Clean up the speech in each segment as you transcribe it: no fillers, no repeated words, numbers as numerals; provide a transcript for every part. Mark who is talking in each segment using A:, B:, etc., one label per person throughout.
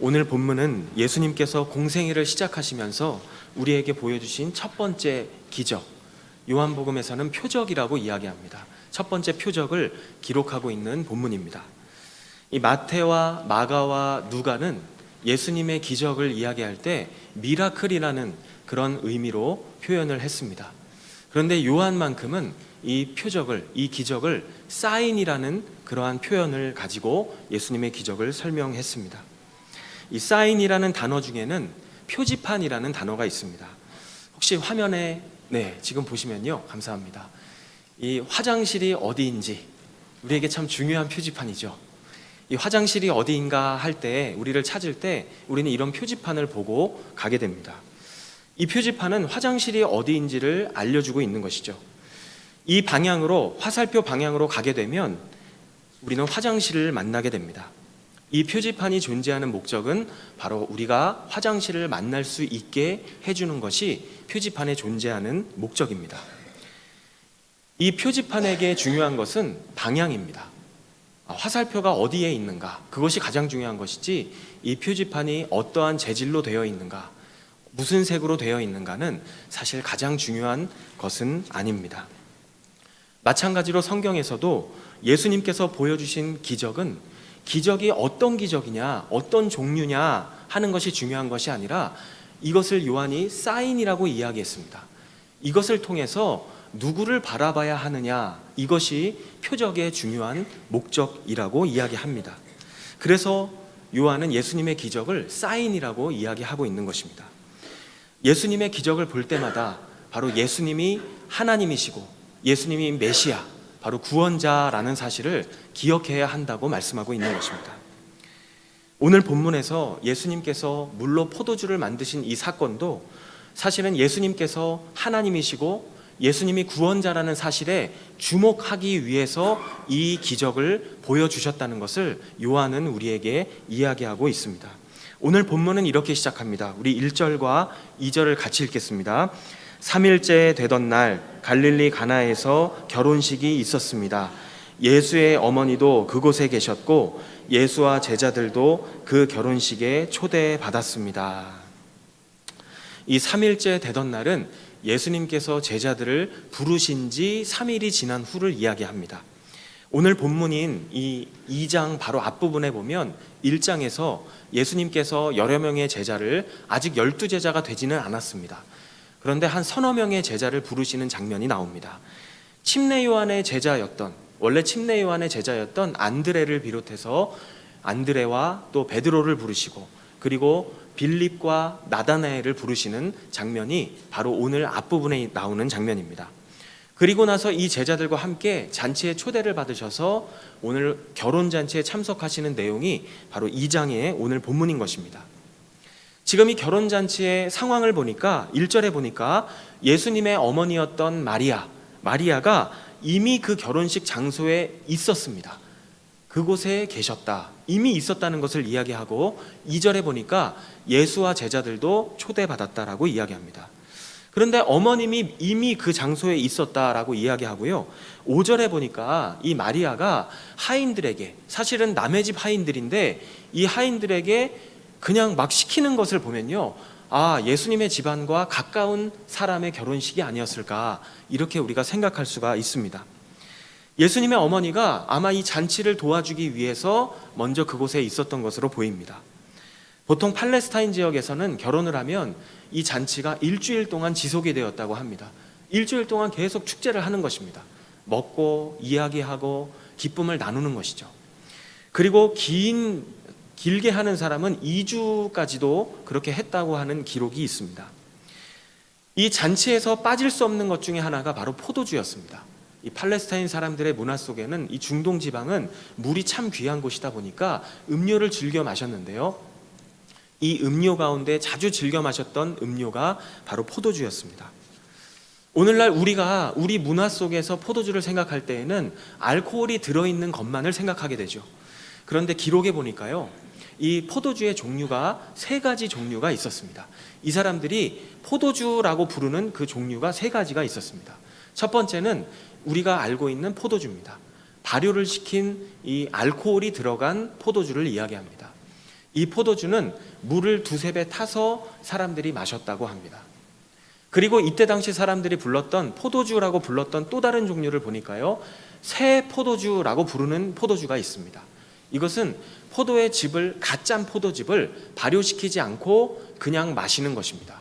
A: 오늘 본문은 예수님께서 공생애를 시작하시면서 우리에게 보여주신 첫 번째 기적, 요한복음에서는 표적이라고 이야기합니다. 첫 번째 표적을 기록하고 있는 본문입니다. 이 마태와 마가와 누가는 예수님의 기적을 이야기할 때 미라클이라는 그런 의미로 표현을 했습니다. 그런데 요한만큼은 이 표적을, 이 기적을 사인이라는 그러한 표현을 가지고 예수님의 기적을 설명했습니다. 이 사인이라는 단어 중에는 표지판이라는 단어가 있습니다. 혹시 화면에 지금 보시면요, 감사합니다. 이 화장실이 어디인지 우리에게 참 중요한 표지판이죠. 이 화장실이 어디인가 할 때, 우리를 찾을 때 우리는 이런 표지판을 보고 가게 됩니다. 이 표지판은 화장실이 어디인지를 알려주고 있는 것이죠. 이 방향으로, 화살표 방향으로 가게 되면 우리는 화장실을 만나게 됩니다. 이 표지판이 존재하는 목적은 바로 우리가 화장실을 만날 수 있게 해주는 것이 표지판에 존재하는 목적입니다. 이 표지판에게 중요한 것은 방향입니다. 화살표가 어디에 있는가, 그것이 가장 중요한 것이지, 이 표지판이 어떠한 재질로 되어 있는가, 무슨 색으로 되어 있는가는 사실 가장 중요한 것은 아닙니다. 마찬가지로 성경에서도 예수님께서 보여주신 기적은 기적이 어떤 기적이냐, 어떤 종류냐 하는 것이 중요한 것이 아니라 이것을 요한이 사인이라고 이야기했습니다. 이것을 통해서 누구를 바라봐야 하느냐, 이것이 표적의 중요한 목적이라고 이야기합니다. 그래서 요한은 예수님의 기적을 사인이라고 이야기하고 있는 것입니다. 예수님의 기적을 볼 때마다 바로 예수님이 하나님이시고 예수님이 메시아, 바로 구원자라는 사실을 기억해야 한다고 말씀하고 있는 것입니다. 오늘 본문에서 예수님께서 물로 포도주를 만드신 이 사건도 사실은 예수님께서 하나님이시고 예수님이 구원자라는 사실에 주목하기 위해서 이 기적을 보여주셨다는 것을 요한은 우리에게 이야기하고 있습니다. 오늘 본문은 이렇게 시작합니다. 우리 1절과 2절을 같이 읽겠습니다. 3일째 되던 날 갈릴리 가나에서 결혼식이 있었습니다. 예수의 어머니도 그곳에 계셨고 예수와 제자들도 그 결혼식에 초대받았습니다. 이 3일째 되던 날은 예수님께서 제자들을 부르신 지 3일이 지난 후를 이야기합니다. 오늘 본문인 이 2장 바로 앞부분에 보면 1장에서 예수님께서 여러 명의 제자를, 아직 12제자가 되지는 않았습니다. 그런데 한 서너 명의 제자를 부르시는 장면이 나옵니다. 침례 요한의 제자였던, 원래 침례 요한의 제자였던 안드레를 비롯해서 안드레와 또 베드로를 부르시고, 그리고 빌립과 나다나엘을 부르시는 장면이 바로 오늘 앞부분에 나오는 장면입니다. 그리고 나서 이 제자들과 함께 잔치에 초대를 받으셔서 오늘 결혼잔치에 참석하시는 내용이 바로 2장의 오늘 본문인 것입니다. 지금 이 결혼잔치의 상황을 보니까 1절에 보니까 예수님의 어머니였던 마리아가 이미 그 결혼식 장소에 있었습니다. 그곳에 계셨다, 이미 있었다는 것을 이야기하고, 2절에 보니까 예수와 제자들도 초대받았다라고 이야기합니다. 그런데 어머님이 이미 그 장소에 있었다라고 이야기하고요, 5절에 보니까 이 마리아가 하인들에게, 사실은 남의 집 하인들인데 이 하인들에게 그냥 막 시키는 것을 보면요, 예수님의 집안과 가까운 사람의 결혼식이 아니었을까, 이렇게 우리가 생각할 수가 있습니다. 예수님의 어머니가 아마 이 잔치를 도와주기 위해서 먼저 그곳에 있었던 것으로 보입니다. 보통 팔레스타인 지역에서는 결혼을 하면 이 잔치가 일주일 동안 지속이 되었다고 합니다. 일주일 동안 계속 축제를 하는 것입니다. 먹고 이야기하고 기쁨을 나누는 것이죠. 그리고 길게 하는 사람은 2주까지도 그렇게 했다고 하는 기록이 있습니다. 이 잔치에서 빠질 수 없는 것 중에 하나가 바로 포도주였습니다. 이 팔레스타인 사람들의 문화 속에는 이 중동 지방은 물이 참 귀한 곳이다 보니까 음료를 즐겨 마셨는데요, 이 음료 가운데 자주 즐겨 마셨던 음료가 바로 포도주였습니다. 오늘날 우리가 우리 문화 속에서 포도주를 생각할 때에는 알코올이 들어있는 것만을 생각하게 되죠. 그런데 기록에 보니까요, 이 포도주의 종류가 3가지 종류가 있었습니다. 이 사람들이 포도주라고 부르는 그 종류가 3가지가 있었습니다. 첫 번째는 우리가 알고 있는 포도주입니다. 발효를 시킨 이 알코올이 들어간 포도주를 이야기합니다. 이 포도주는 물을 두세 배 타서 사람들이 마셨다고 합니다. 그리고 이때 당시 사람들이 불렀던 포도주라고 불렀던 또 다른 종류를 보니까요, 새 포도주라고 부르는 포도주가 있습니다. 이것은 포도의 즙을, 갓 짠 포도즙을 발효시키지 않고 그냥 마시는 것입니다.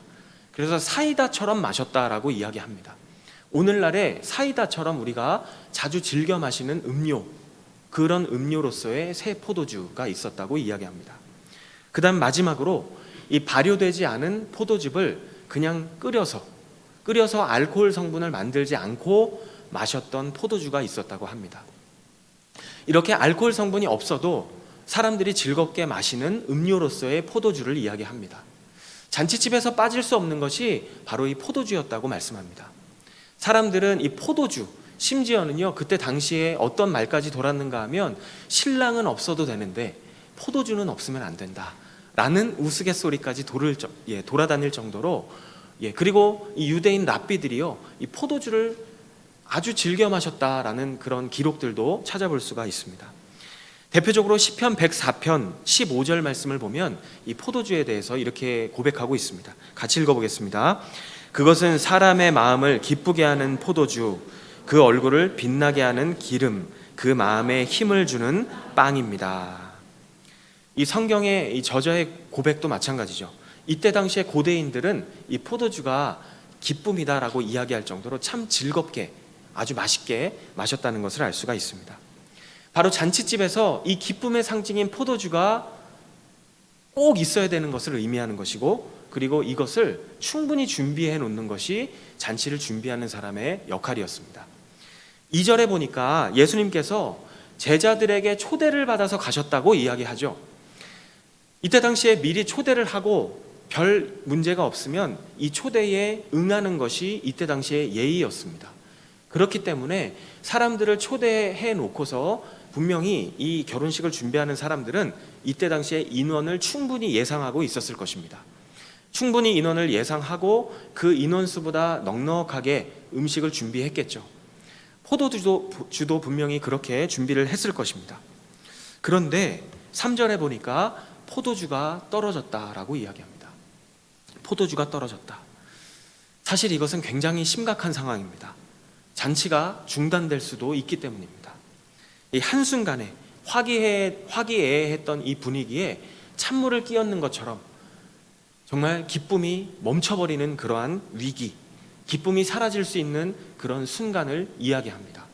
A: 그래서 사이다처럼 마셨다라고 이야기합니다. 오늘날의 사이다처럼 우리가 자주 즐겨 마시는 음료, 그런 음료로서의 새 포도주가 있었다고 이야기합니다. 그 다음 마지막으로 이 발효되지 않은 포도즙을 그냥 끓여서 알코올 성분을 만들지 않고 마셨던 포도주가 있었다고 합니다. 이렇게 알코올 성분이 없어도 사람들이 즐겁게 마시는 음료로서의 포도주를 이야기합니다. 잔치집에서 빠질 수 없는 것이 바로 이 포도주였다고 말씀합니다. 사람들은 이 포도주, 심지어는요, 그때 당시에 어떤 말까지 돌았는가 하면 신랑은 없어도 되는데 포도주는 없으면 안 된다 라는 우스갯소리까지 돌아다닐 정도로, 그리고 이 유대인 랍비들이요, 이 포도주를 아주 즐겨 마셨다라는 그런 기록들도 찾아볼 수가 있습니다. 대표적으로 시편 104편 15절 말씀을 보면 이 포도주에 대해서 이렇게 고백하고 있습니다. 같이 읽어보겠습니다. 그것은 사람의 마음을 기쁘게 하는 포도주, 그 얼굴을 빛나게 하는 기름, 그 마음에 힘을 주는 빵입니다. 이 성경의 이 저자의 고백도 마찬가지죠. 이때 당시에 고대인들은 이 포도주가 기쁨이다라고 이야기할 정도로 참 즐겁게, 아주 맛있게 마셨다는 것을 알 수가 있습니다. 바로 잔치집에서 이 기쁨의 상징인 포도주가 꼭 있어야 되는 것을 의미하는 것이고, 그리고 이것을 충분히 준비해 놓는 것이 잔치를 준비하는 사람의 역할이었습니다. 2절에 보니까 예수님께서 제자들에게 초대를 받아서 가셨다고 이야기하죠. 이때 당시에 미리 초대를 하고 별 문제가 없으면 이 초대에 응하는 것이 이때 당시의 예의였습니다. 그렇기 때문에 사람들을 초대해 놓고서 분명히 이 결혼식을 준비하는 사람들은 이때 당시에 인원을 충분히 예상하고 있었을 것입니다. 충분히 인원을 예상하고 그 인원수보다 넉넉하게 음식을 준비했겠죠. 포도주도 분명히 그렇게 준비를 했을 것입니다. 그런데 3절에 보니까 포도주가 떨어졌다라고 이야기합니다. 포도주가 떨어졌다. 사실 이것은 굉장히 심각한 상황입니다. 잔치가 중단될 수도 있기 때문입니다. 이 한순간에 화기애애했던 이 분위기에 찬물을 끼얹는 것처럼 정말 기쁨이 멈춰버리는 그러한 위기, 기쁨이 사라질 수 있는 그런 순간을 이야기합니다.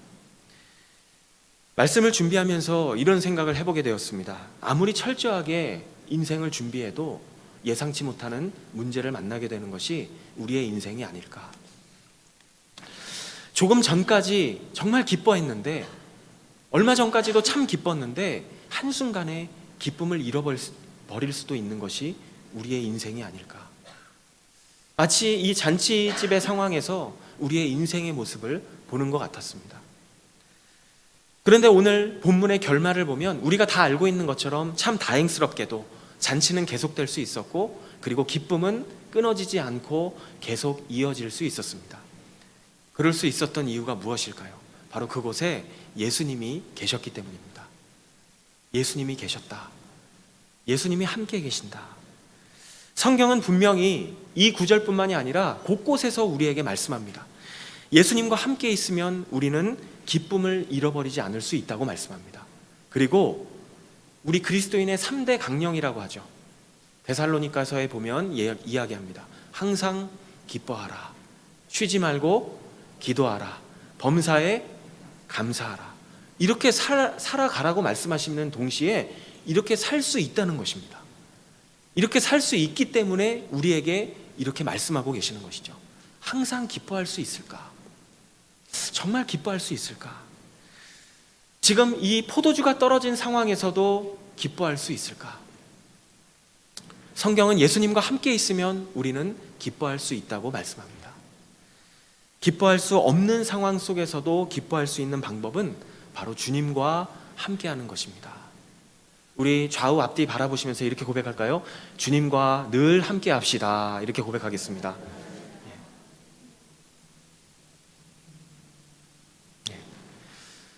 A: 말씀을 준비하면서 이런 생각을 해보게 되었습니다. 아무리 철저하게 인생을 준비해도 예상치 못하는 문제를 만나게 되는 것이 우리의 인생이 아닐까. 조금 전까지 정말 기뻐했는데, 얼마 전까지도 참 기뻤는데 한순간에 기쁨을 잃어버릴 수도 있는 것이 우리의 인생이 아닐까. 마치 이 잔치집의 상황에서 우리의 인생의 모습을 보는 것 같았습니다. 그런데 오늘 본문의 결말을 보면 우리가 다 알고 있는 것처럼 참 다행스럽게도 잔치는 계속될 수 있었고, 그리고 기쁨은 끊어지지 않고 계속 이어질 수 있었습니다. 그럴 수 있었던 이유가 무엇일까요? 바로 그곳에 예수님이 계셨기 때문입니다. 예수님이 계셨다. 예수님이 함께 계신다. 성경은 분명히 이 구절뿐만이 아니라 곳곳에서 우리에게 말씀합니다. 예수님과 함께 있으면 우리는 기쁨을 잃어버리지 않을 수 있다고 말씀합니다. 그리고 우리 그리스도인의 3대 강령이라고 하죠. 데살로니가서에 보면 이야기합니다. 항상 기뻐하라. 쉬지 말고 기도하라. 범사에 감사하라. 이렇게 살아가라고 말씀하시는 동시에 이렇게 살 수 있다는 것입니다. 이렇게 살 수 있기 때문에 우리에게 이렇게 말씀하고 계시는 것이죠. 항상 기뻐할 수 있을까? 정말 기뻐할 수 있을까? 지금 이 포도주가 떨어진 상황에서도 기뻐할 수 있을까? 성경은 예수님과 함께 있으면 우리는 기뻐할 수 있다고 말씀합니다. 기뻐할 수 없는 상황 속에서도 기뻐할 수 있는 방법은 바로 주님과 함께하는 것입니다. 우리 좌우 앞뒤 바라보시면서 이렇게 고백할까요? 주님과 늘 함께합시다. 이렇게 고백하겠습니다.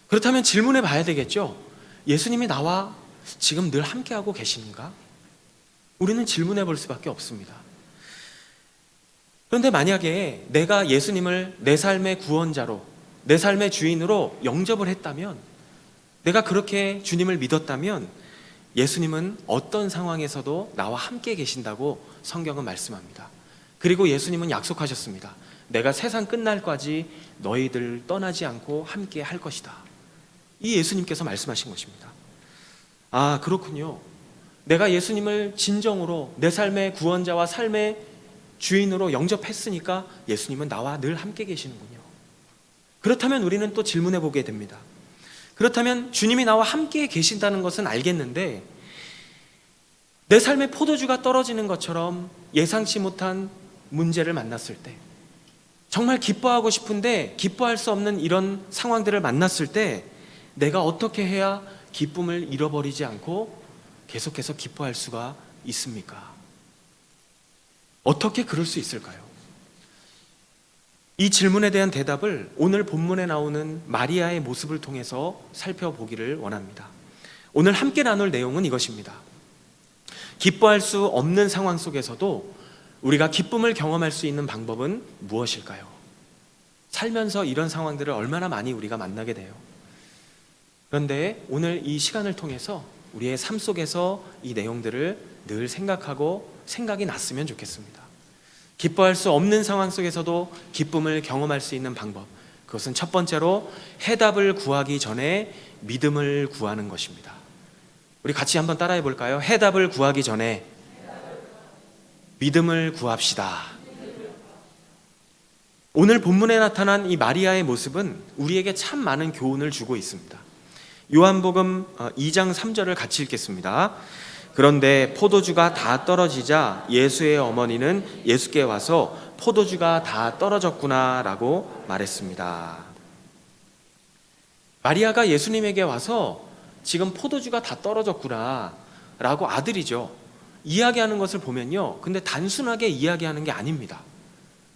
A: 그렇다면 질문해 봐야 되겠죠. 예수님이 나와 지금 늘 함께하고 계신가? 우리는 질문해 볼 수밖에 없습니다. 그런데 만약에 내가 예수님을 내 삶의 구원자로, 내 삶의 주인으로 영접을 했다면, 내가 그렇게 주님을 믿었다면 예수님은 어떤 상황에서도 나와 함께 계신다고 성경은 말씀합니다. 그리고 예수님은 약속하셨습니다. 내가 세상 끝날까지 너희들 떠나지 않고 함께 할 것이다. 이 예수님께서 말씀하신 것입니다. 아, 그렇군요. 내가 예수님을 진정으로 내 삶의 구원자와 삶의 주인으로 영접했으니까 예수님은 나와 늘 함께 계시는군요. 그렇다면 우리는 또 질문해 보게 됩니다. 그렇다면 주님이 나와 함께 계신다는 것은 알겠는데, 내 삶의 포도주가 떨어지는 것처럼 예상치 못한 문제를 만났을 때, 정말 기뻐하고 싶은데 기뻐할 수 없는 이런 상황들을 만났을 때 내가 어떻게 해야 기쁨을 잃어버리지 않고 계속해서 기뻐할 수가 있습니까? 어떻게 그럴 수 있을까요? 이 질문에 대한 대답을 오늘 본문에 나오는 마리아의 모습을 통해서 살펴보기를 원합니다. 오늘 함께 나눌 내용은 이것입니다. 기뻐할 수 없는 상황 속에서도 우리가 기쁨을 경험할 수 있는 방법은 무엇일까요? 살면서 이런 상황들을 얼마나 많이 우리가 만나게 돼요. 그런데 오늘 이 시간을 통해서 우리의 삶 속에서 이 내용들을 늘 생각하고 생각이 났으면 좋겠습니다. 기뻐할 수 없는 상황 속에서도 기쁨을 경험할 수 있는 방법, 그것은 첫 번째로 해답을 구하기 전에 믿음을 구하는 것입니다. 우리 같이 한번 따라해 볼까요? 해답을 구하기 전에 믿음을 구합시다. 오늘 본문에 나타난 이 마리아의 모습은 우리에게 참 많은 교훈을 주고 있습니다. 요한복음 2장 3절을 같이 읽겠습니다. 그런데 포도주가 다 떨어지자 예수의 어머니는 예수께 와서 포도주가 다 떨어졌구나 라고 말했습니다. 마리아가 예수님에게 와서 지금 포도주가 다 떨어졌구나 라고 아들이죠, 이야기하는 것을 보면요, 근데 단순하게 이야기하는 게 아닙니다.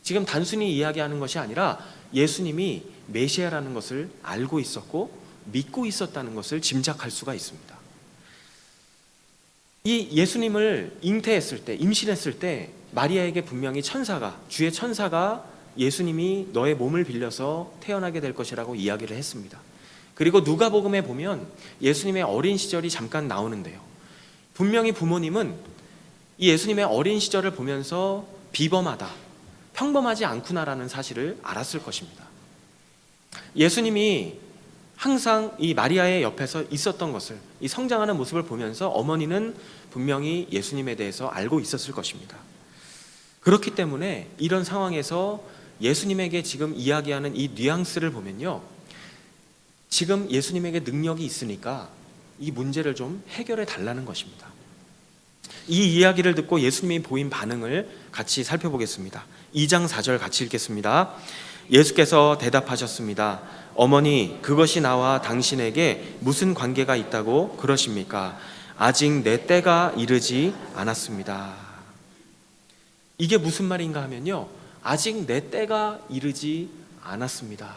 A: 지금 단순히 이야기하는 것이 아니라 예수님이 메시아라는 것을 알고 있었고 믿고 있었다는 것을 짐작할 수가 있습니다. 이 예수님을 잉태했을 때, 임신했을 때 마리아에게 분명히 주의 천사가 예수님이 너의 몸을 빌려서 태어나게 될 것이라고 이야기를 했습니다. 그리고 누가복음에 보면 예수님의 어린 시절이 잠깐 나오는데요, 분명히 부모님은 이 예수님의 어린 시절을 보면서 비범하다, 평범하지 않구나라는 사실을 알았을 것입니다. 예수님이 항상 이 마리아의 옆에서 있었던 것을, 이 성장하는 모습을 보면서 어머니는 분명히 예수님에 대해서 알고 있었을 것입니다. 그렇기 때문에 이런 상황에서 예수님에게 지금 이야기하는 이 뉘앙스를 보면요, 지금 예수님에게 능력이 있으니까 이 문제를 좀 해결해 달라는 것입니다. 이 이야기를 듣고 예수님이 보인 반응을 같이 살펴보겠습니다. 2장 4절 같이 읽겠습니다. 예수께서 대답하셨습니다. 어머니, 그것이 나와 당신에게 무슨 관계가 있다고 그러십니까? 아직 내 때가 이르지 않았습니다. 이게 무슨 말인가 하면요, 아직 내 때가 이르지 않았습니다.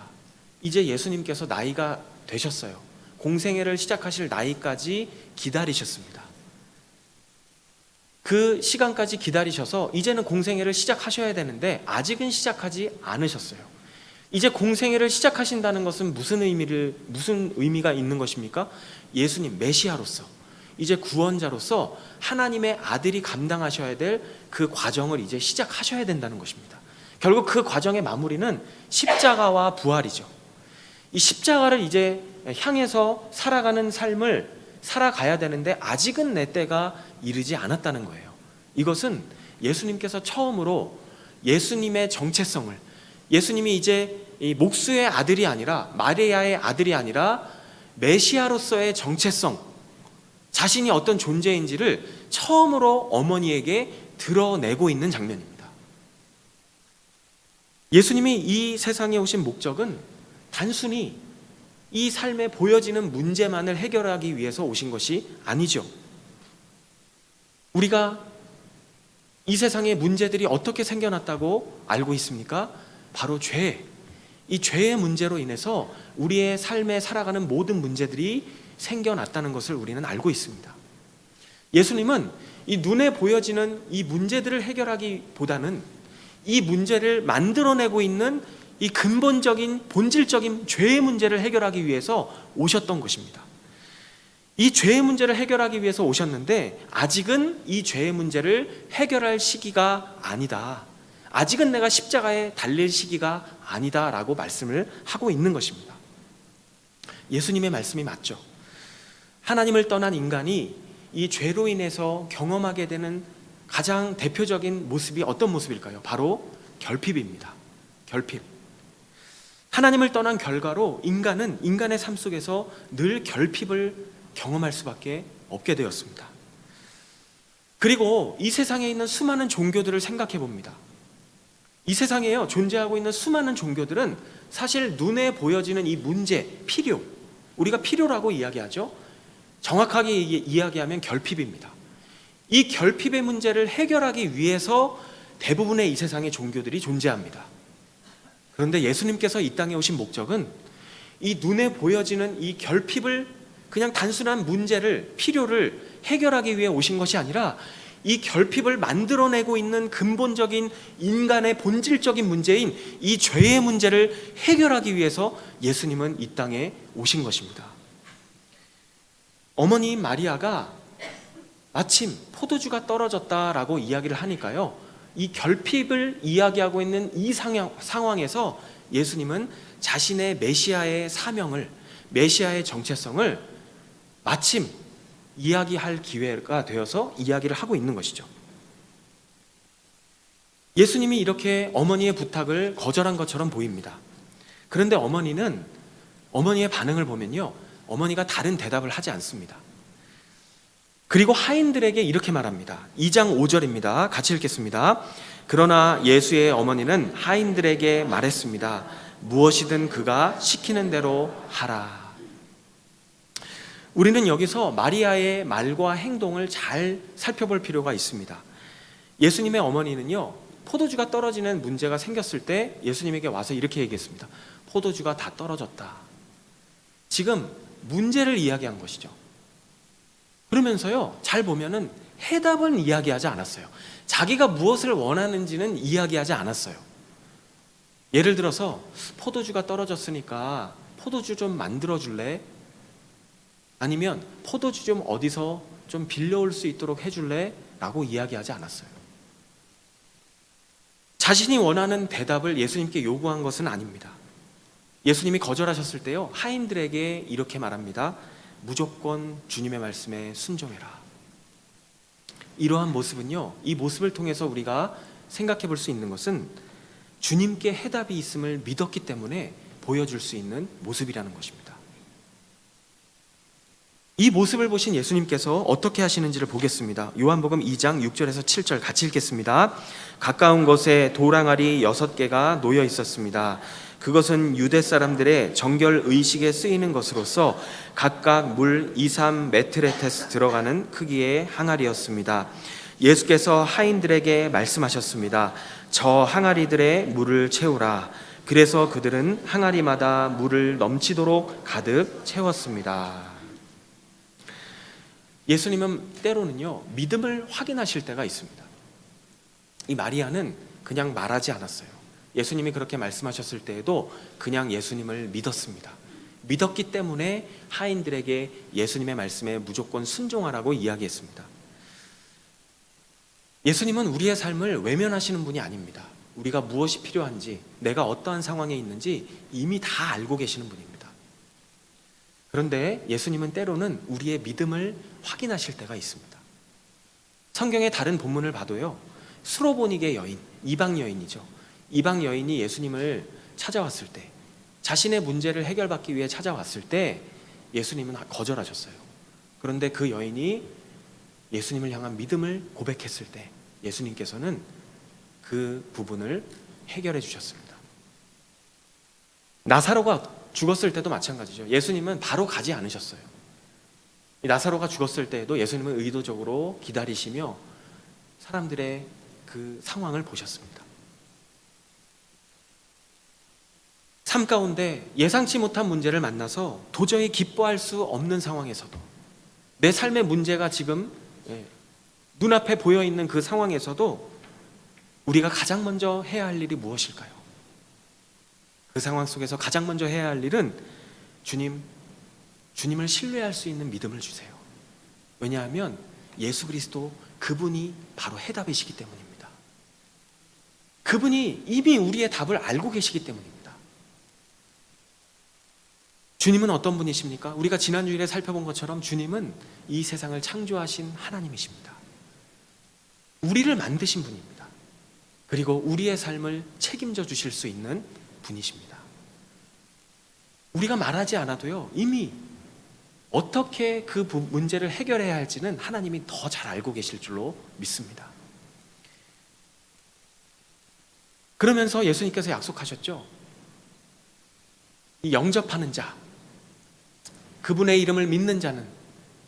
A: 이제 예수님께서 나이가 되셨어요. 공생애를 시작하실 나이까지 기다리셨습니다. 그 시간까지 기다리셔서 이제는 공생애를 시작하셔야 되는데 아직은 시작하지 않으셨어요. 이제 공생애를 시작하신다는 것은 무슨 의미가 있는 것입니까? 예수님 메시아로서, 이제 구원자로서 하나님의 아들이 감당하셔야 될 그 과정을 이제 시작하셔야 된다는 것입니다. 결국 그 과정의 마무리는 십자가와 부활이죠. 이 십자가를 이제 향해서 살아가는 삶을 살아가야 되는데 아직은 내 때가 이르지 않았다는 거예요. 이것은 예수님께서 처음으로 예수님의 정체성을, 예수님이 이제 이 목수의 아들이 아니라, 마리아의 아들이 아니라 메시아로서의 정체성, 자신이 어떤 존재인지를 처음으로 어머니에게 드러내고 있는 장면입니다. 예수님이 이 세상에 오신 목적은 단순히 이 삶에 보여지는 문제만을 해결하기 위해서 오신 것이 아니죠. 우리가 이 세상의 문제들이 어떻게 생겨났다고 알고 있습니까? 바로 죄, 이 죄의 문제로 인해서 우리의 삶에 살아가는 모든 문제들이 생겨났다는 것을 우리는 알고 있습니다. 예수님은 이 눈에 보여지는 이 문제들을 해결하기보다는 이 문제를 만들어내고 있는 이 근본적인 본질적인 죄의 문제를 해결하기 위해서 오셨던 것입니다. 이 죄의 문제를 해결하기 위해서 오셨는데 아직은 이 죄의 문제를 해결할 시기가 아니다. 아직은 내가 십자가에 달릴 시기가 아니다 라고 말씀을 하고 있는 것입니다. 예수님의 말씀이 맞죠. 하나님을 떠난 인간이 이 죄로 인해서 경험하게 되는 가장 대표적인 모습이 어떤 모습일까요? 바로 결핍입니다. 결핍. 하나님을 떠난 결과로 인간은 인간의 삶 속에서 늘 결핍을 경험할 수밖에 없게 되었습니다. 그리고 이 세상에 있는 수많은 종교들을 생각해 봅니다. 이 세상에요 존재하고 있는 수많은 종교들은 사실 눈에 보여지는 이 문제, 필요, 우리가 필요라고 이야기하죠. 정확하게 이야기하면 결핍입니다. 이 결핍의 문제를 해결하기 위해서 대부분의 이 세상의 종교들이 존재합니다. 그런데 예수님께서 이 땅에 오신 목적은 이 눈에 보여지는 이 결핍을 그냥 단순한 문제를, 필요를 해결하기 위해 오신 것이 아니라 이 결핍을 만들어내고 있는 근본적인 인간의 본질적인 문제인 이 죄의 문제를 해결하기 위해서 예수님은 이 땅에 오신 것입니다. 어머니 마리아가 마침 포도주가 떨어졌다라고 이야기를 하니까요, 이 결핍을 이야기하고 있는 이 상황에서 예수님은 자신의 메시아의 사명을, 메시아의 정체성을 마침 이야기할 기회가 되어서 이야기를 하고 있는 것이죠. 예수님이 이렇게 어머니의 부탁을 거절한 것처럼 보입니다. 그런데 어머니의 반응을 보면요, 어머니가 다른 대답을 하지 않습니다. 그리고 하인들에게 이렇게 말합니다. 2장 5절입니다. 같이 읽겠습니다. 그러나 예수의 어머니는 하인들에게 말했습니다. 무엇이든 그가 시키는 대로 하라. 우리는 여기서 마리아의 말과 행동을 잘 살펴볼 필요가 있습니다. 예수님의 어머니는요, 포도주가 떨어지는 문제가 생겼을 때 예수님에게 와서 이렇게 얘기했습니다. 포도주가 다 떨어졌다. 지금 문제를 이야기한 것이죠. 그러면서요, 잘 보면은 해답은 이야기하지 않았어요. 자기가 무엇을 원하는지는 이야기하지 않았어요. 예를 들어서 포도주가 떨어졌으니까 포도주 좀 만들어 줄래? 아니면 포도주 좀 어디서 좀 빌려올 수 있도록 해줄래? 라고 이야기하지 않았어요. 자신이 원하는 대답을 예수님께 요구한 것은 아닙니다. 예수님이 거절하셨을 때요, 하인들에게 이렇게 말합니다. 무조건 주님의 말씀에 순종해라. 이러한 모습은요, 이 모습을 통해서 우리가 생각해 볼 수 있는 것은 주님께 해답이 있음을 믿었기 때문에 보여줄 수 있는 모습이라는 것입니다. 이 모습을 보신 예수님께서 어떻게 하시는지를 보겠습니다. 요한복음 2장 6절에서 7절 같이 읽겠습니다. 가까운 곳에 돌항아리 6개가 놓여 있었습니다. 그것은 유대 사람들의 정결 의식에 쓰이는 것으로서 각각 물 2-3 메트레테스 들어가는 크기의 항아리였습니다. 예수께서 하인들에게 말씀하셨습니다. 저 항아리들의 물을 채우라. 그래서 그들은 항아리마다 물을 넘치도록 가득 채웠습니다. 예수님은 때로는요, 믿음을 확인하실 때가 있습니다. 이 마리아는 그냥 말하지 않았어요. 예수님이 그렇게 말씀하셨을 때에도 그냥 예수님을 믿었습니다. 믿었기 때문에 하인들에게 예수님의 말씀에 무조건 순종하라고 이야기했습니다. 예수님은 우리의 삶을 외면하시는 분이 아닙니다. 우리가 무엇이 필요한지, 내가 어떠한 상황에 있는지 이미 다 알고 계시는 분입니다. 그런데 예수님은 때로는 우리의 믿음을 확인하실 때가 있습니다. 성경의 다른 본문을 봐도요, 수로보니게 여인, 이방 여인이죠. 이방 여인이 예수님을 찾아왔을 때, 자신의 문제를 해결받기 위해 찾아왔을 때 예수님은 거절하셨어요. 그런데 그 여인이 예수님을 향한 믿음을 고백했을 때 예수님께서는 그 부분을 해결해 주셨습니다. 나사로가 죽었을 때도 마찬가지죠. 예수님은 바로 가지 않으셨어요. 나사로가 죽었을 때에도 예수님은 의도적으로 기다리시며 사람들의 그 상황을 보셨습니다. 삶 가운데 예상치 못한 문제를 만나서 도저히 기뻐할 수 없는 상황에서도 내 삶의 문제가 지금 눈앞에 보여 있는 그 상황에서도 우리가 가장 먼저 해야 할 일이 무엇일까요? 그 상황 속에서 가장 먼저 해야 할 일은 주님을 신뢰할 수 있는 믿음을 주세요. 왜냐하면 예수 그리스도 그분이 바로 해답이시기 때문입니다. 그분이 이미 우리의 답을 알고 계시기 때문입니다. 주님은 어떤 분이십니까? 우리가 지난주일에 살펴본 것처럼 주님은 이 세상을 창조하신 하나님이십니다. 우리를 만드신 분입니다. 그리고 우리의 삶을 책임져 주실 수 있는 분이십니다. 우리가 말하지 않아도요, 이미 어떻게 그 문제를 해결해야 할지는 하나님이 더 잘 알고 계실 줄로 믿습니다. 그러면서 예수님께서 약속하셨죠. 이 영접하는 자, 그분의 이름을 믿는 자는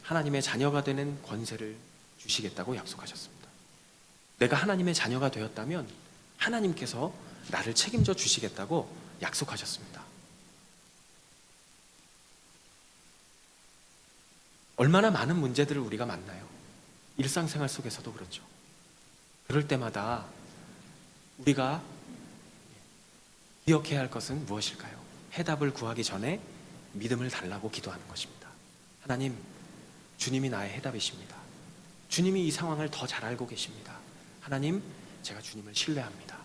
A: 하나님의 자녀가 되는 권세를 주시겠다고 약속하셨습니다. 내가 하나님의 자녀가 되었다면 하나님께서 나를 책임져 주시겠다고 약속하셨습니다. 얼마나 많은 문제들을 우리가 만나요. 일상생활 속에서도 그렇죠. 그럴 때마다 우리가 기억해야 할 것은 무엇일까요? 해답을 구하기 전에 믿음을 달라고 기도하는 것입니다. 하나님, 주님이 나의 해답이십니다. 주님이 이 상황을 더 잘 알고 계십니다. 하나님, 제가 주님을 신뢰합니다.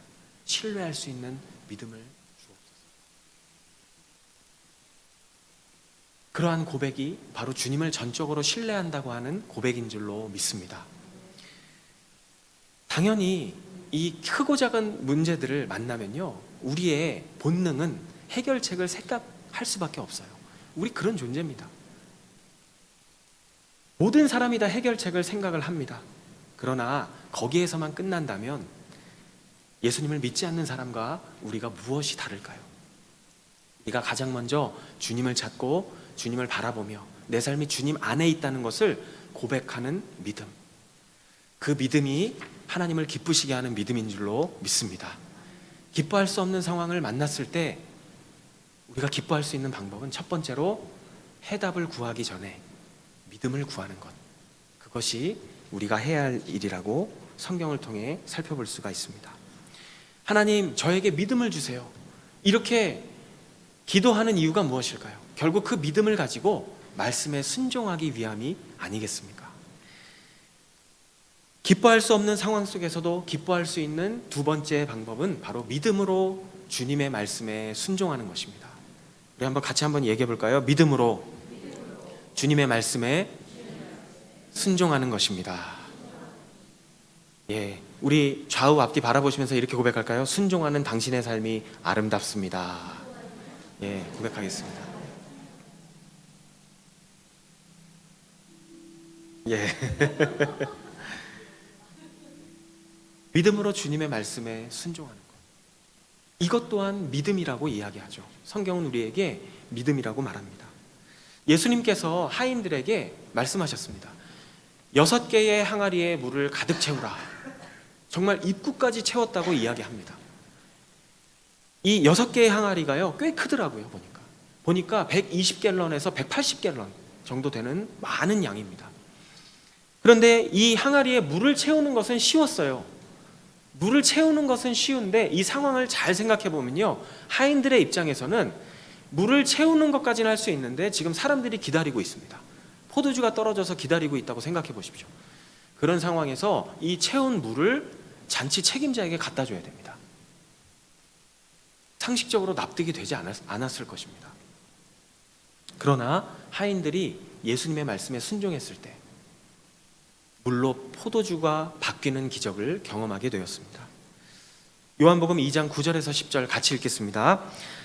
A: 신뢰할 수 있는 믿음을 주옵소서. 그러한 고백이 바로 주님을 전적으로 신뢰한다고 하는 고백인 줄로 믿습니다. 당연히 이 크고 작은 문제들을 만나면요, 우리의 본능은 해결책을 생각할 수밖에 없어요. 우리 그런 존재입니다. 모든 사람이 다 해결책을 생각을 합니다. 그러나 거기에서만 끝난다면 예수님을 믿지 않는 사람과 우리가 무엇이 다를까요? 우리가 가장 먼저 주님을 찾고 주님을 바라보며 내 삶이 주님 안에 있다는 것을 고백하는 믿음, 그 믿음이 하나님을 기쁘시게 하는 믿음인 줄로 믿습니다. 기뻐할 수 없는 상황을 만났을 때 우리가 기뻐할 수 있는 방법은 첫 번째로 해답을 구하기 전에 믿음을 구하는 것, 그것이 우리가 해야 할 일이라고 성경을 통해 살펴볼 수가 있습니다. 하나님, 저에게 믿음을 주세요. 이렇게 기도하는 이유가 무엇일까요? 결국 그 믿음을 가지고 말씀에 순종하기 위함이 아니겠습니까? 기뻐할 수 없는 상황 속에서도 기뻐할 수 있는 두 번째 방법은 바로 믿음으로 주님의 말씀에 순종하는 것입니다. 우리 같이 한번 얘기해 볼까요? 믿음으로 주님의 말씀에 순종하는 것입니다. 예, 우리 좌우 앞뒤 바라보시면서 이렇게 고백할까요? 순종하는 당신의 삶이 아름답습니다. 예, 고백하겠습니다. 예. 믿음으로 주님의 말씀에 순종하는 것, 이것 또한 믿음이라고 이야기하죠. 성경은 우리에게 믿음이라고 말합니다. 예수님께서 하인들에게 말씀하셨습니다. 6개의 항아리에 물을 가득 채우라. 정말 입구까지 채웠다고 이야기합니다. 이 6개의 항아리가요, 꽤 크더라고요. 보니까 120갤런에서 180갤런 정도 되는 많은 양입니다. 그런데 이 항아리에 물을 채우는 것은 쉬웠어요. 물을 채우는 것은 쉬운데 이 상황을 잘 생각해 보면요, 하인들의 입장에서는 물을 채우는 것까지는 할 수 있는데 지금 사람들이 기다리고 있습니다. 포도주가 떨어져서 기다리고 있다고 생각해 보십시오. 그런 상황에서 이 채운 물을 잔치 책임자에게 갖다 줘야 됩니다. 상식적으로 납득이 되지 않았을 것입니다. 그러나 하인들이 예수님의 말씀에 순종했을 때 물로 포도주가 바뀌는 기적을 경험하게 되었습니다. 요한복음 2장 9절에서 10절 같이 읽겠습니다.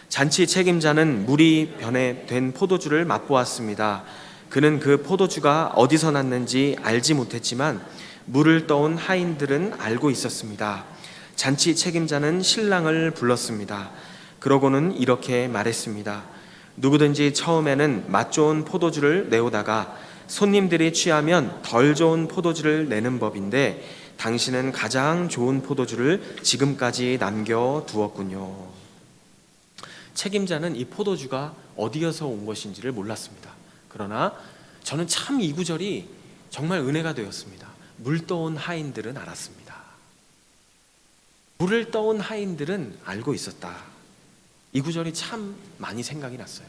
A: 잔치 책임자는 물이 변해된 포도주를 맛보았습니다. 그는 그 포도주가 어디서 났는지 알지 못했지만 물을 떠온 하인들은 알고 있었습니다. 잔치 책임자는 신랑을 불렀습니다. 그러고는 이렇게 말했습니다. 누구든지 처음에는 맛 좋은 포도주를 내오다가 손님들이 취하면 덜 좋은 포도주를 내는 법인데 당신은 가장 좋은 포도주를 지금까지 남겨두었군요. 책임자는 이 포도주가 어디에서 온 것인지를 몰랐습니다. 그러나 저는 참 이 구절이 정말 은혜가 되었습니다. 물 떠온 하인들은 알았습니다. 물을 떠온 하인들은 알고 있었다. 이 구절이 참 많이 생각이 났어요.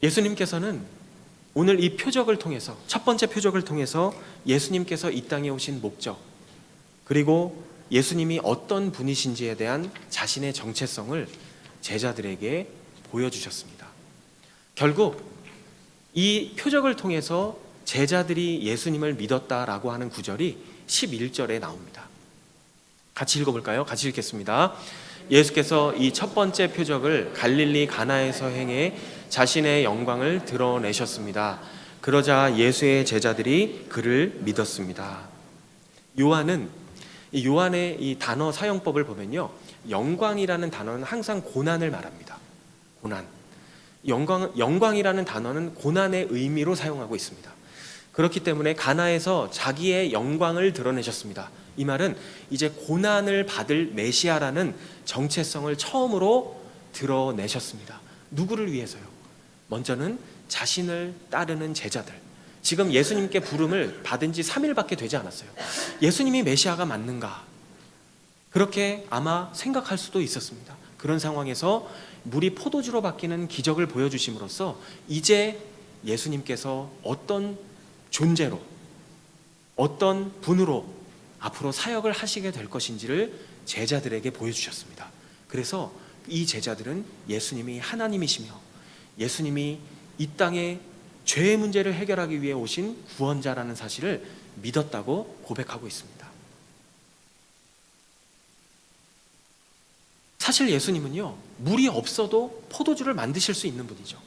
A: 예수님께서는 오늘 이 표적을 통해서, 첫 번째 표적을 통해서 예수님께서 이 땅에 오신 목적, 그리고 예수님이 어떤 분이신지에 대한 자신의 정체성을 제자들에게 보여주셨습니다. 결국 이 표적을 통해서 제자들이 예수님을 믿었다라고 하는 구절이 11절에 나옵니다. 같이 읽어볼까요? 같이 읽겠습니다. 예수께서 이 첫 번째 표적을 갈릴리 가나에서 행해 자신의 영광을 드러내셨습니다. 그러자 예수의 제자들이 그를 믿었습니다. 요한의 이 단어 사용법을 보면요, 영광이라는 단어는 항상 고난을 말합니다. 고난. 영광이라는 단어는 고난의 의미로 사용하고 있습니다. 그렇기 때문에 가나에서 자기의 영광을 드러내셨습니다. 이 말은 이제 고난을 받을 메시아라는 정체성을 처음으로 드러내셨습니다. 누구를 위해서요? 먼저는 자신을 따르는 제자들. 지금 예수님께 부름을 받은 지 3일밖에 되지 않았어요. 예수님이 메시아가 맞는가? 그렇게 아마 생각할 수도 있었습니다. 그런 상황에서 물이 포도주로 바뀌는 기적을 보여주심으로써 이제 예수님께서 어떤 존재로, 어떤 분으로 앞으로 사역을 하시게 될 것인지를 제자들에게 보여주셨습니다. 그래서 이 제자들은 예수님이 하나님이시며 예수님이 이 땅에 죄의 문제를 해결하기 위해 오신 구원자라는 사실을 믿었다고 고백하고 있습니다. 사실 예수님은요, 물이 없어도 포도주를 만드실 수 있는 분이죠.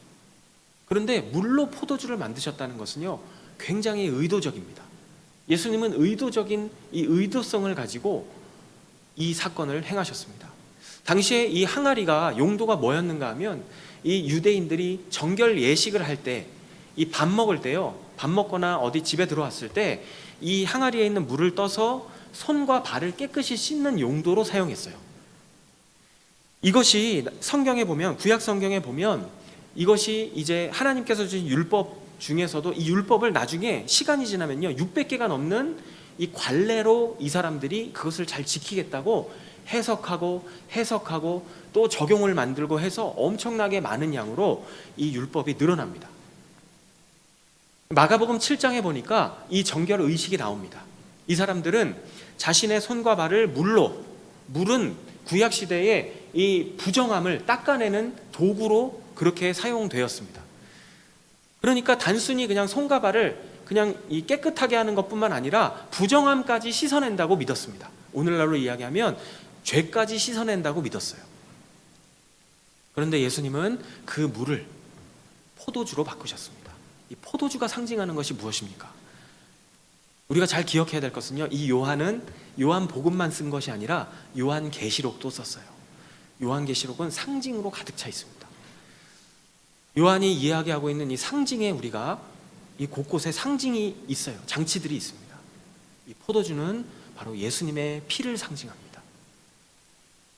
A: 그런데 물로 포도주를 만드셨다는 것은요, 굉장히 의도적입니다. 예수님은 의도적인 이 의도성을 가지고 이 사건을 행하셨습니다. 당시에 이 항아리가 용도가 뭐였는가 하면, 이 유대인들이 정결 예식을 할 때, 이 밥 먹을 때요, 밥 먹거나 어디 집에 들어왔을 때 이 항아리에 있는 물을 떠서 손과 발을 깨끗이 씻는 용도로 사용했어요. 이것이 성경에 보면, 구약 성경에 보면 이것이 이제 하나님께서 주신 율법 중에서도 이 율법을 나중에 시간이 지나면요, 600개가 넘는 이 관례로 이 사람들이 그것을 잘 지키겠다고 해석하고 또 적용을 만들고 해서 엄청나게 많은 양으로 이 율법이 늘어납니다. 마가복음 7장에 보니까 이 정결 의식이 나옵니다. 이 사람들은 자신의 손과 발을 물은 구약 시대에 이 부정함을 닦아내는 도구로 그렇게 사용되었습니다. 그러니까 단순히 그냥 손과 발을 그냥 이 깨끗하게 하는 것뿐만 아니라 부정함까지 씻어낸다고 믿었습니다. 오늘날로 이야기하면 죄까지 씻어낸다고 믿었어요. 그런데 예수님은 그 물을 포도주로 바꾸셨습니다. 이 포도주가 상징하는 것이 무엇입니까? 우리가 잘 기억해야 될 것은요, 이 요한은 요한복음만 쓴 것이 아니라 요한계시록도 썼어요. 요한계시록은 상징으로 가득 차 있습니다. 요한이 이야기하고 있는 이 상징에 우리가 이 곳곳에 상징이 있어요. 장치들이 있습니다. 이 포도주는 바로 예수님의 피를 상징합니다.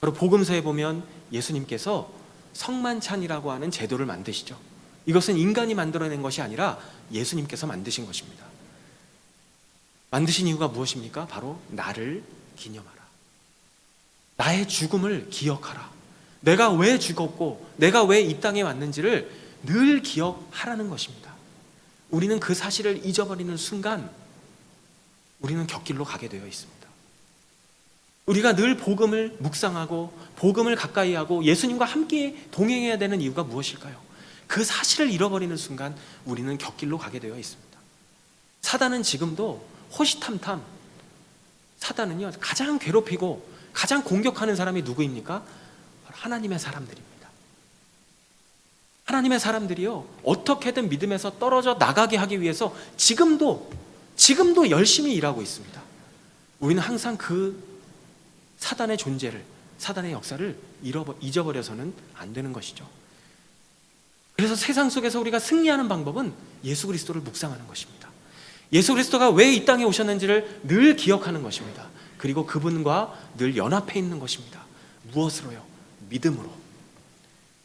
A: 바로 복음서에 보면 예수님께서 성만찬이라고 하는 제도를 만드시죠. 이것은 인간이 만들어낸 것이 아니라 예수님께서 만드신 것입니다. 만드신 이유가 무엇입니까? 바로 나를 기념하라. 나의 죽음을 기억하라. 내가 왜 죽었고 내가 왜 이 땅에 왔는지를 늘 기억하라는 것입니다. 우리는 그 사실을 잊어버리는 순간 우리는 곁길로 가게 되어 있습니다. 우리가 늘 복음을 묵상하고 복음을 가까이 하고 예수님과 함께 동행해야 되는 이유가 무엇일까요? 그 사실을 잃어버리는 순간 우리는 곁길로 가게 되어 있습니다. 사단은 지금도 호시탐탐, 사단은요, 가장 괴롭히고 가장 공격하는 사람이 누구입니까? 바로 하나님의 사람들입니다. 하나님의 사람들이요, 어떻게든 믿음에서 떨어져 나가게 하기 위해서 지금도 열심히 일하고 있습니다. 우리는 항상 그 사단의 존재를, 사단의 역사를 잊어버려서는 안 되는 것이죠. 그래서 세상 속에서 우리가 승리하는 방법은 예수 그리스도를 묵상하는 것입니다. 예수 그리스도가 왜 이 땅에 오셨는지를 늘 기억하는 것입니다. 그리고 그분과 늘 연합해 있는 것입니다. 무엇으로요? 믿음으로.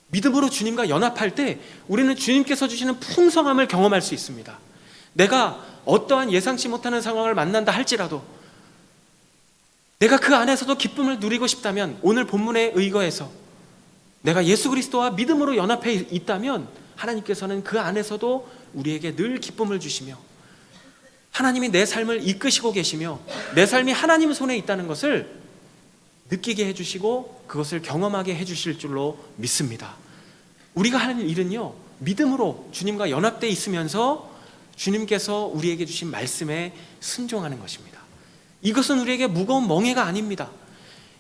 A: 믿음으로 주님과 연합할 때 우리는 주님께서 주시는 풍성함을 경험할 수 있습니다. 내가 어떠한 예상치 못하는 상황을 만난다 할지라도 내가 그 안에서도 기쁨을 누리고 싶다면, 오늘 본문에 의거해서 내가 예수 그리스도와 믿음으로 연합해 있다면 하나님께서는 그 안에서도 우리에게 늘 기쁨을 주시며 하나님이 내 삶을 이끄시고 계시며 내 삶이 하나님 손에 있다는 것을 느끼게 해주시고 그것을 경험하게 해주실 줄로 믿습니다. 우리가 하는 일은요, 믿음으로 주님과 연합되어 있으면서 주님께서 우리에게 주신 말씀에 순종하는 것입니다. 이것은 우리에게 무거운 멍해가 아닙니다.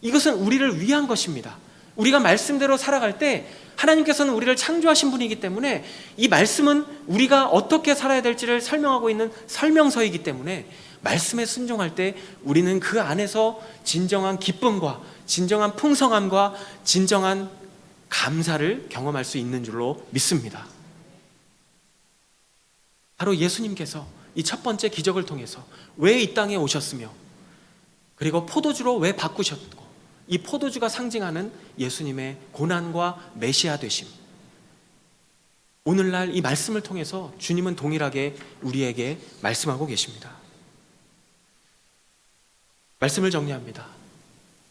A: 이것은 우리를 위한 것입니다. 우리가 말씀대로 살아갈 때 하나님께서는 우리를 창조하신 분이기 때문에 이 말씀은 우리가 어떻게 살아야 될지를 설명하고 있는 설명서이기 때문에 말씀에 순종할 때 우리는 그 안에서 진정한 기쁨과 진정한 풍성함과 진정한 감사를 경험할 수 있는 줄로 믿습니다. 바로 예수님께서 이 첫 번째 기적을 통해서 왜 이 땅에 오셨으며 그리고 포도주로 왜 바꾸셨고, 이 포도주가 상징하는 예수님의 고난과 메시아 되심, 오늘날 이 말씀을 통해서 주님은 동일하게 우리에게 말씀하고 계십니다. 말씀을 정리합니다.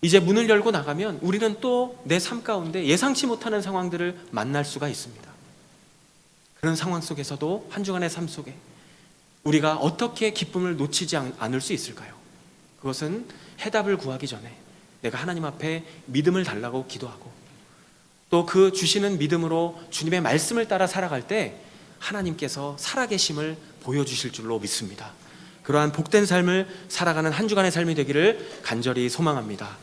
A: 이제 문을 열고 나가면 우리는 또 내 삶 가운데 예상치 못하는 상황들을 만날 수가 있습니다. 그런 상황 속에서도 한 주간의 삶 속에 우리가 어떻게 기쁨을 놓치지 않을 수 있을까요? 그것은 해답을 구하기 전에 내가 하나님 앞에 믿음을 달라고 기도하고 또 그 주시는 믿음으로 주님의 말씀을 따라 살아갈 때 하나님께서 살아계심을 보여주실 줄로 믿습니다. 그러한 복된 삶을 살아가는 한 주간의 삶이 되기를 간절히 소망합니다.